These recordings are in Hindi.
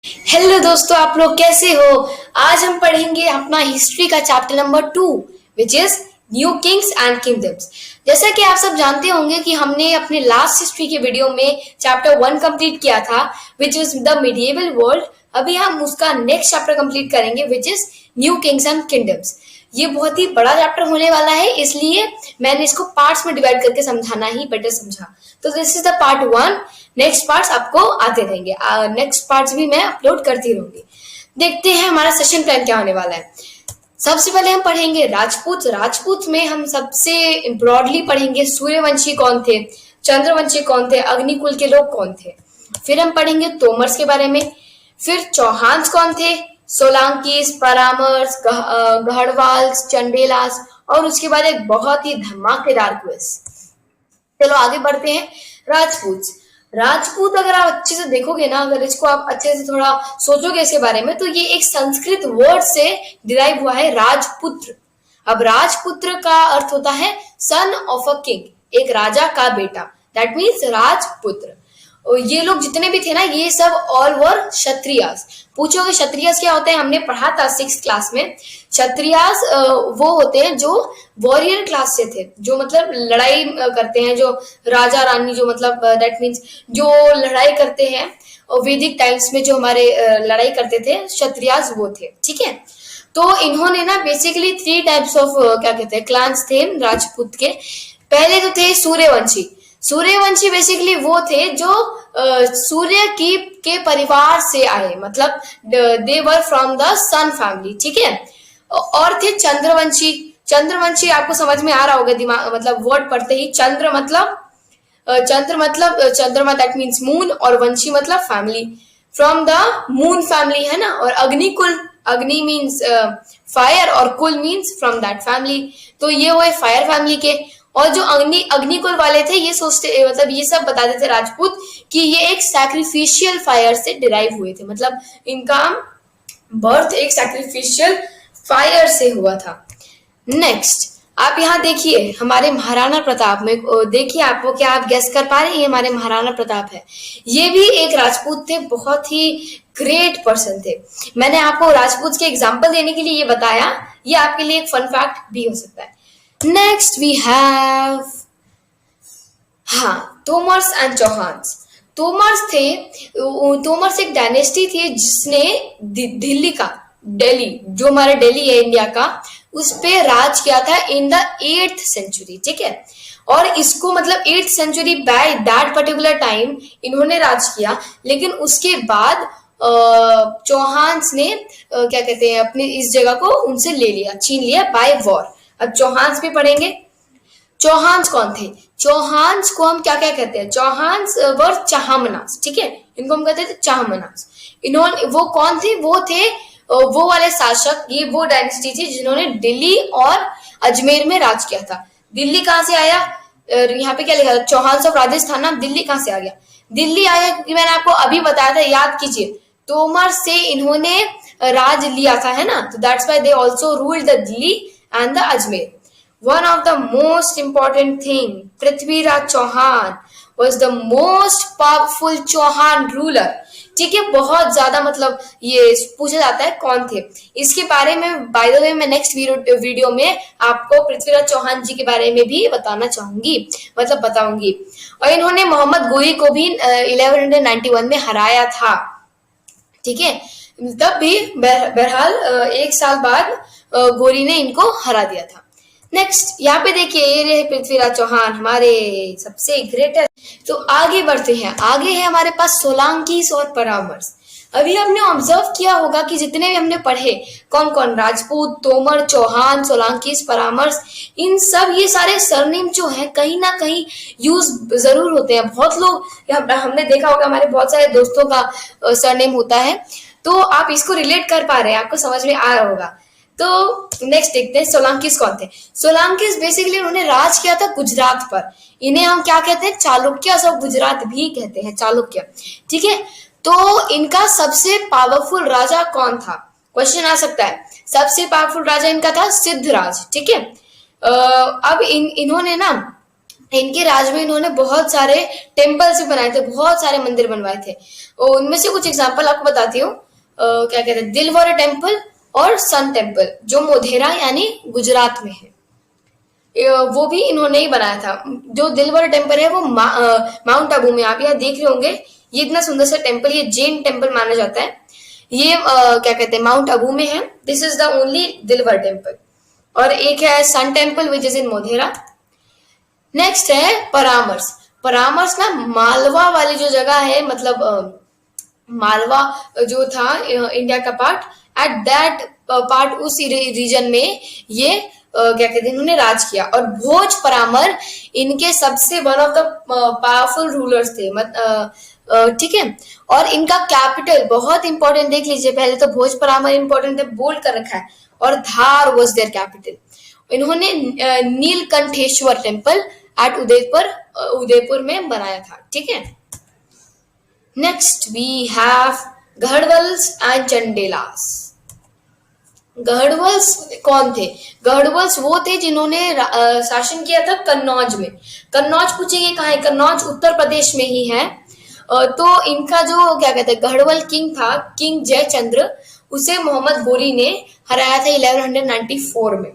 हेलो दोस्तों, आप लोग कैसे हो। आज हम पढ़ेंगे अपना हिस्ट्री का chapter number 2 which is new Kings and kingdoms. जैसा कि आप सब जानते होंगे कि हमने अपने लास्ट हिस्ट्री के वीडियो में चैप्टर 1 कंप्लीट किया था which is the medieval world. अभी हम उसका नेक्स्ट चैप्टर कंप्लीट करेंगे which is new Kings and kingdoms. ये बहुत ही बड़ा चैप्टर होने वाला है, इसलिए मैंने इसको पार्ट्स में डिवाइड करके समझाना ही बेटर समझा। तो this is the part 1। Next parts आपको आते रहेंगे, नेक्स्ट पार्ट्स भी मैं अपलोड करती रहूंगी। देखते हैं हमारा सेशन प्लान क्या होने वाला है। सबसे पहले हम पढ़ेंगे राजपूत। राजपूत में हम सबसे ब्रॉडली पढ़ेंगे सूर्यवंशी कौन थे, चंद्रवंशी कौन थे, अग्निकुल के लोग कौन थे। फिर हम पढ़ेंगे तोमर्स के बारे में। फिर चौहान्स कौन थे, सोलांकीस, परामर्स, गढ़वाल्स, चंडेलास, और उसके बाद एक बहुत ही धमाकेदार क्विज। चलो आगे बढ़ते हैं। राजपूत। राजपूत अगर आप अच्छे से देखोगे ना, अगर इसको आप अच्छे से थोड़ा सोचोगे इसके बारे में, तो ये एक संस्कृत वर्ड से डिराइव हुआ है, राजपुत्र। अब राजपुत्र का अर्थ होता है सन ऑफ अ किंग, एक राजा का बेटा। दैट मीन्स राजपुत्र। और ये लोग जितने भी थे ना, ये सब ऑल वर क्षत्रियास। पूछोगे क्षत्रियास क्या होते हैं, हमने पढ़ा था 6th क्लास में। क्षत्रियास वो होते हैं जो वॉरियर क्लास से थे, जो मतलब लड़ाई करते हैं, जो राजा रानी, जो मतलब दैट मीन्स जो लड़ाई करते हैं। और वैदिक टाइम्स में जो हमारे लड़ाई करते थे क्षत्रियास, वो थे। ठीक है, तो इन्होंने ना बेसिकली 3 टाइप्स ऑफ क्या कहते हैं क्लान्स थे राजपूत के। पहले तो थे सूर्यवंशी। सूर्यवंशी बेसिकली वो थे जो सूर्य की के परिवार से आए, मतलब they were from the sun family. ठीक है, और थे चंद्रवंशी। चंद्रवंशी आपको समझ में आ रहा होगा, दिमाग मतलब वर्ड पढ़ते ही। चंद्र मतलब चंद्रमा, दैट मीन्स मून, और वंशी मतलब family, from the moon family, है ना। और अग्निकुल, अग्नि मीन्स फायर, और कुल मीन्स फ्रॉम दैट फैमिली। तो ये हुए फायर फैमिली के। और जो अग्निकुल वाले थे, ये सोचते मतलब ये सब बताते थे राजपूत कि ये एक सैक्रिफिशियल फायर से डिराइव हुए थे, मतलब इनका बर्थ एक सैक्रिफिशियल फायर से हुआ था। नेक्स्ट आप यहाँ देखिए हमारे महाराणा प्रताप में, देखिए आपको, क्या आप गेस कर पा रहे हैं ये हमारे महाराणा प्रताप है। ये भी एक राजपूत थे, बहुत ही ग्रेट पर्सन थे। मैंने आपको राजपूत के एग्जाम्पल देने के लिए ये बताया, ये आपके लिए एक फन फैक्ट भी हो सकता है। नेक्स्ट वी हैव, हाँ, तोमर्स एंड चौहान्स। तोमर्स थे, तोमर्स एक डायनेस्टी थी जिसने दिल्ली का, दिल्ली जो हमारा दिल्ली है इंडिया का, उस पे राज किया था इन द 8th सेंचुरी। ठीक है, और इसको मतलब 8th century by that particular time इन्होंने राज किया। लेकिन उसके बाद चौहान्स ने क्या कहते हैं अपने इस जगह को उनसे ले लिया, छीन लिया बाय वॉर। अब चौहान्स भी पढ़ेंगे। चौहान्स कौन थे, चौहान्स को हम क्या क्या कहते हैं, चौहान्स वर चाहमनास। ठीक है, इनको हम कहते थे चाहमनास। इन्होंने, वो कौन थे, वो थे वो वाले शासक, ये वो डायनेस्टी थी जिन्होंने दिल्ली और अजमेर में राज किया था। दिल्ली कहाँ से आया, यहाँ पे क्या लिखा था, चौहान्स ऑफ राजस्थान। ना दिल्ली कहाँ से आ गया, दिल्ली आया क्योंकि मैंने आपको अभी बताया था, याद कीजिए, तोमर से इन्होंने राज लिया था, है ना। तो that's why they also ruled the Delhi and the Ajmer. One of the most important thing, Prithviraj Chauhan was the most powerful Chauhan ruler। ठीक है, बहुत ज्यादा मतलब ये पूछा जाता है कौन थे इसके बारे में। बाय द वे मैं नेक्स्ट वीडियो में आपको पृथ्वीराज चौहान जी के बारे में भी बताना चाहूंगी, मतलब बताऊंगी। और इन्होंने मोहम्मद गोरी को भी 1191 में हराया था। ठीक है, तब भी बहरहाल 1 साल बाद गोरी ने इनको हरा दिया था। नेक्स्ट यहाँ पे देखिए, ये रहे पृथ्वीराज चौहान, हमारे सबसे ग्रेटेस्ट। तो आगे बढ़ते हैं, आगे है हमारे पास सोलांकीस और परामर्स। अभी हमने ऑब्जर्व किया होगा कि जितने भी हमने पढ़े, कौन कौन, राजपूत, तोमर, चौहान, सोलांकीस, परामर्स, इन सब ये सारे सरनेम जो है कहीं ना कहीं यूज जरूर होते हैं। बहुत लोग, हमने देखा होगा, हमारे बहुत सारे दोस्तों का सरनेम होता है, तो आप इसको रिलेट कर पा रहे हैं, आपको समझ में आ रहा होगा। तो नेक्स्ट देखते हैं सोलांकीस कौन थे। सोलांकीस बेसिकली उन्होंने राज किया था गुजरात पर। इन्हें हम क्या कहते हैं, चालुक्य ऑफ गुजरात भी कहते हैं, चालुक्य। ठीक है, तो इनका सबसे पावरफुल राजा कौन था, क्वेश्चन आ सकता है। सबसे पावरफुल राजा इनका था सिद्धराज। ठीक है, अब इन्होंने ना इनके राज में इन्होंने बहुत सारे टेम्पल्स भी बनाए थे, बहुत सारे मंदिर बनवाए थे। और उनमें से कुछ एग्जांपल आपको बताती हूँ। क्या कहते हैं, दिलवर टेम्पल और सन टेम्पल, जो मोढेरा यानी गुजरात में है। वो भी इन्होंने ही बनाया था। जो दिलवर टेम्पल है वो माउंट आबू में, आप यहाँ देख रहे होंगे। ये इतना सुंदर सा टेम्पल, ये जैन टेम्पल माना जाता है। ये क्या कहते हैं, माउंट आबू में है। This is the only Dilwara temple. और एक है sun temple which is in Modhera. Next है परामर्श। परामर्श ना मालवा वाली जो जगह है, मतलब मालवा जो था इंडिया का पार्ट, एट दैट पार्ट, उस रीजन में ये क्या कहते हैं, इन्होंने राज किया। और भोज परामर इनके सबसे one of the powerful rulers थे। ठीक है। और इनका कैपिटल बहुत इंपॉर्टेंट, देख लीजिए पहले तो भोज परामर इंपॉर्टेंट है, बोल्ड कर रखा है। और धार वॉज देयर कैपिटल। इन्होंने नीलकंठेश्वर टेम्पल एट उदयपुर में बनाया था। ठीक है। Next we have Garhwals and Chandelas. Garhwals कौन थे? गढ़वल्स वो थे जिन्होंने शासन किया था कन्नौज में। कन्नौज पूछेंगे कहाँ है? कन्नौज उत्तर प्रदेश में ही है। तो इनका जो क्या कहते हैं गढ़वल किंग था, किंग जयचंद्र, उसे मोहम्मद गोरी ने हराया था 1194 में।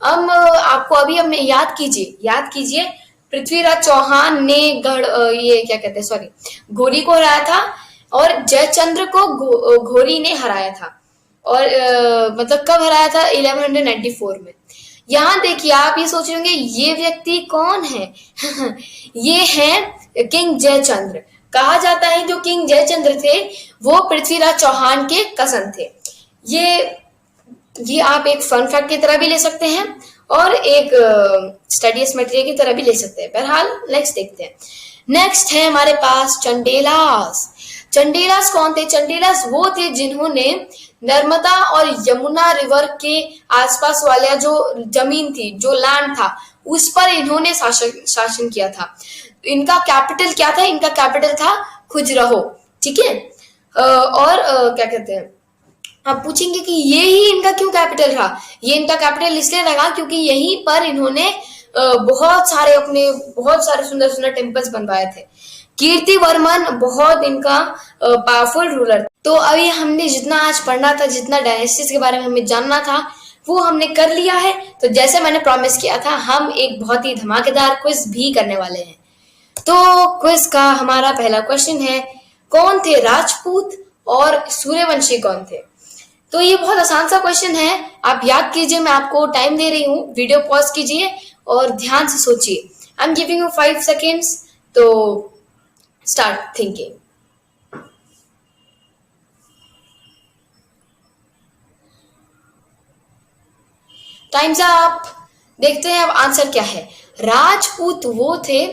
अब आपको अभी हमने याद कीजिए पृथ्वीराज चौहान ने ये क्या कहते हैं, सॉरी, घोरी को हराया था और जयचंद्र को घोरी ने हराया था। और मतलब कब हराया था? 1194 में। यहाँ देखिए, आप ये सोच रहे होंगे ये व्यक्ति कौन है? ये है किंग जयचंद्र। कहा जाता है जो किंग जयचंद्र थे वो पृथ्वीराज चौहान के कजन थे। ये आप एक फन फैक्ट की तरह भी ले सकते हैं और एक स्टडीज मटेरियल की तरह भी ले सकते हैं। बहरहाल नेक्स्ट देखते हैं। नेक्स्ट है हमारे पास चंडेलास। चंडेलास कौन थे? चंडेलास वो थे जिन्होंने नर्मदा और यमुना रिवर के आसपास वाला जो जमीन थी, जो लैंड था, उस पर इन्होंने शासन किया था। इनका कैपिटल क्या था? इनका कैपिटल था खुजराहो। ठीक है। और क्या कहते हैं, आप पूछेंगे कि ये ही इनका क्यों कैपिटल रहा? ये इनका कैपिटल इसलिए लगा क्योंकि यहीं पर इन्होंने बहुत सारे सुंदर सुंदर टेम्पल्स बनवाए थे। कीर्तिवर्मन बहुत इनका पावरफुल रूलर। तो अभी हमने जितना आज पढ़ना था, जितना डायनेस्टीज के बारे में हमें जानना था, वो हमने कर लिया है। तो जैसे मैंने प्रॉमिस किया था, हम एक बहुत ही धमाकेदार क्विज भी करने वाले हैं। तो क्विज का हमारा पहला क्वेश्चन है, कौन थे राजपूत और सूर्यवंशी कौन थे? तो ये बहुत आसान सा क्वेश्चन है, आप याद कीजिए। मैं आपको टाइम दे रही हूँ, वीडियो पॉज कीजिए और ध्यान से सोचिए। आई एम गिविंग यू 5 सेकेंड्स, तो स्टार्ट थिंकिंग। Time's up. देखते हैं अब आंसर क्या है। राजपूत वो थे,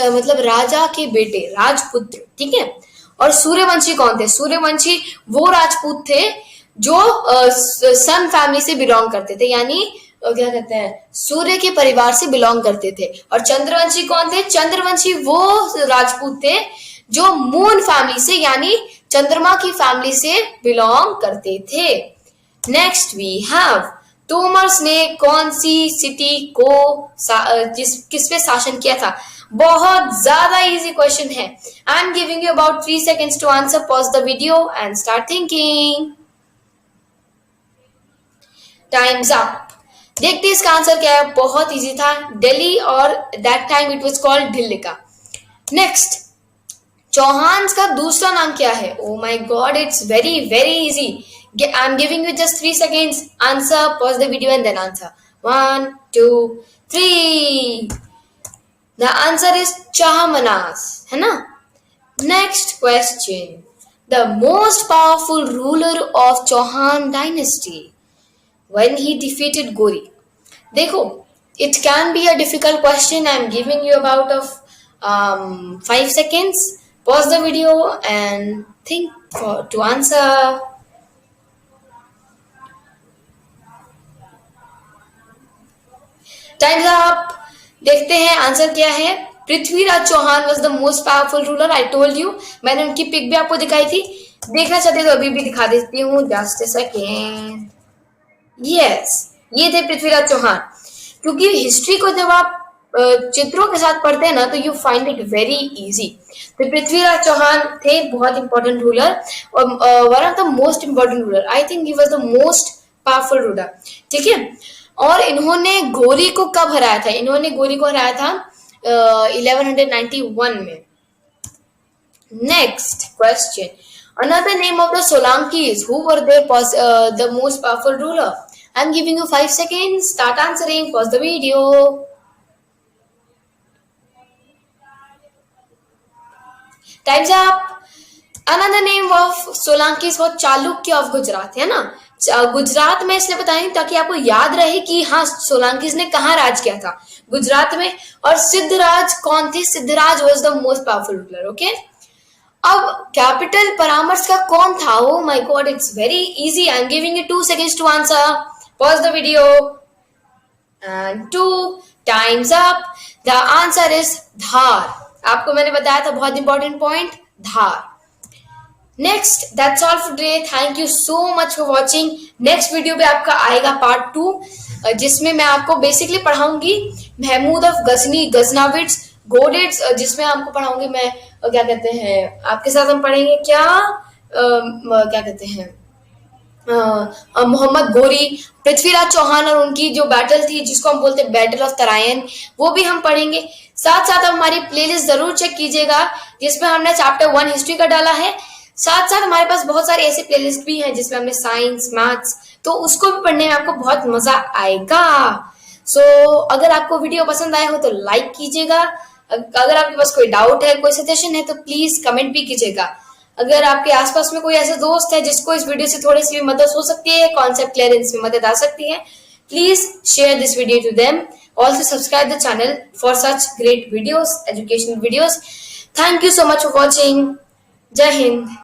मतलब राजा के बेटे, राजपुत्र। ठीक है। और सूर्यवंशी कौन थे? सूर्यवंशी वो राजपूत थे जो सन फैमिली से बिलोंग करते थे, यानी क्या कहते हैं, सूर्य के परिवार से बिलोंग करते थे। और चंद्रवंशी कौन थे? चंद्रवंशी वो राजपूत थे जो मून फैमिली से, यानी चंद्रमा की फैमिली से बिलोंग करते थे। नेक्स्ट वी हैव, तोमर्स ने कौन सी सिटी को किस पे शासन किया था? बहुत ज्यादा इजी क्वेश्चन है। I am giving you about 3 seconds to answer. Pause the video and start thinking. Time's up. देखते हैं इसका आंसर क्या है। बहुत इजी था, दिल्ली, और that time it was called Dhillika. Next, Chauhans का दूसरा नाम क्या है? Oh my God, it's very very easy. I'm giving you just 3 seconds. Answer, pause the video and then answer. 1, 2, 3. The answer is Chahamanas, है ना? Next question. The most powerful ruler of Chauhan dynasty when he defeated Gori. देखो, it can be a difficult question. I'm giving you about of 5 seconds. Pause the video and think to answer. Time's up. देखते हैं आंसर क्या है। Prithviraj Chauhan was the most powerful ruler. I told you, मैंने उनकी पिक भी आपको दिखाई थी। देखना चाहते तो अभी भी दिखा देती हूँ, जस्ट अ सेकेंड। यस, ये थे पृथ्वीराज चौहान। क्योंकि हिस्ट्री को जब आप चित्रों के साथ पढ़ते हैं ना तो you find it very easy. तो पृथ्वीराज चौहान थे बहुत इंपॉर्टेंट रूलर और one of the most important ruler, I think he was the most powerful ruler, ठीक है। और इन्होंने गौरी को कब हराया था? इन्होंने गौरी को हराया था 1191 में। Next question. Another name of the Solankis. Who were the most powerful ruler? I'm giving you 5 seconds. Start answering. Pause the video. Time's up. Another name of Solankis was Chalukya of Gujarat, है ना? गुजरात में इसलिए बताएंगे ताकि आपको याद रहे कि हाँ सोलंकीज ने कहाँ राज किया था, गुजरात में। और सिद्धराज कौन थे? Siddhraj was the most powerful ruler, okay. अब कैपिटल परामर्श का कौन था? Oh my God, it's very easy. I am giving you 2 seconds to answer. Pause the video and 2 time's up. The answer is Dhar. आपको मैंने बताया था बहुत important point, Dhar. Next, that's all for today. Thank you so much for watching. Next video पे आपका आएगा पार्ट 2 जिसमें मैं आपको बेसिकली पढ़ाऊंगी महमूद ऑफ गजनी गजनाविड्स घोडेट्स, जिसमें आपको पढ़ाऊंगी मैं क्या कहते हैं, आपके साथ हम पढ़ेंगे क्या कहते हैं मोहम्मद गोरी, पृथ्वीराज चौहान और उनकी जो बैटल थी जिसको हम बोलते हैं बैटल ऑफ तरायन, वो भी हम पढ़ेंगे। साथ साथ हमारी प्लेलिस्ट जरूर चेक कीजिएगा जिसमें हमने चैप्टर 1 हिस्ट्री का डाला है। साथ साथ हमारे पास बहुत सारे ऐसे प्लेलिस्ट भी हैं जिसमें हमने साइंस मैथ्स, तो उसको भी पढ़ने में आपको बहुत मजा आएगा। सो अगर आपको वीडियो पसंद आया हो तो लाइक कीजिएगा। अगर आपके पास कोई डाउट है, कोई सजेशन है तो प्लीज कमेंट भी कीजिएगा। अगर आपके आसपास में कोई ऐसा दोस्त है जिसको इस वीडियो से थोड़ी सी भी मदद हो सकती है, कॉन्सेप्ट क्लियरेंस में मदद आ सकती है, please share this video to them. Also subscribe the channel for such great videos, educational videos. Thank you so much for watching. जय हिंद।